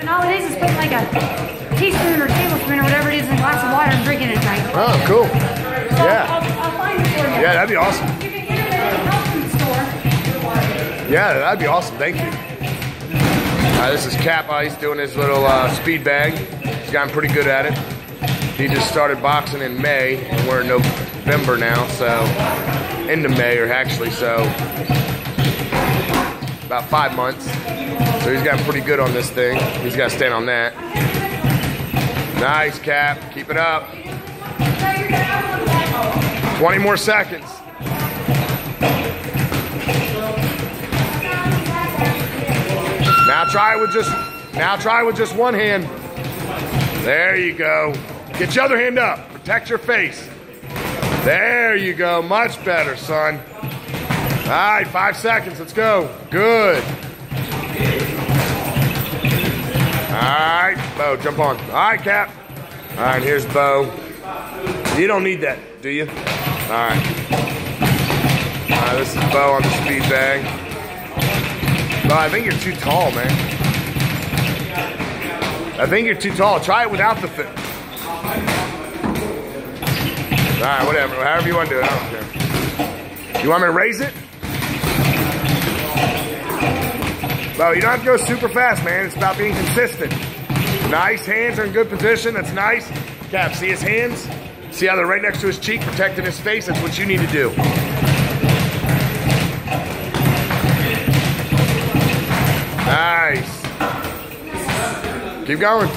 nowadays is putting like a teaspoon or tablespoon or whatever it is in a glass of water and drinking it at night. Oh, cool. So Yeah. I'll find it for you. Yeah, that'd be awesome. You can get it at a health food store. Yeah, that'd be awesome. Thank you. This is Cap. He's doing his little speed bag. He's gotten pretty good at it. He just started boxing in May, and we're in November now, so into May, or actually, so about 5 months. So he's gotten pretty good on this thing. He's got to stand on that. Nice, Cap. Keep it up. 20 more seconds. Now try with just one hand. There you go. Get your other hand up. Protect your face. There you go. Much better, son. All right, 5 seconds. Let's go. Good. All right, Bo, jump on. All right, Cap. All right, here's Bo. You don't need that, do you? All right. All right, this is Bo on the speed bag. Bo, I think you're too tall, man. I think you're too tall. Try it without the fit. All right, whatever. However you want to do it. I don't care. You want me to raise it? Bo, you don't have to go super fast, man. It's about being consistent. Nice. Hands are in good position. That's nice. Cap, see his hands? See how they're right next to his cheek, protecting his face? That's what you need to do. Nice. Keep going.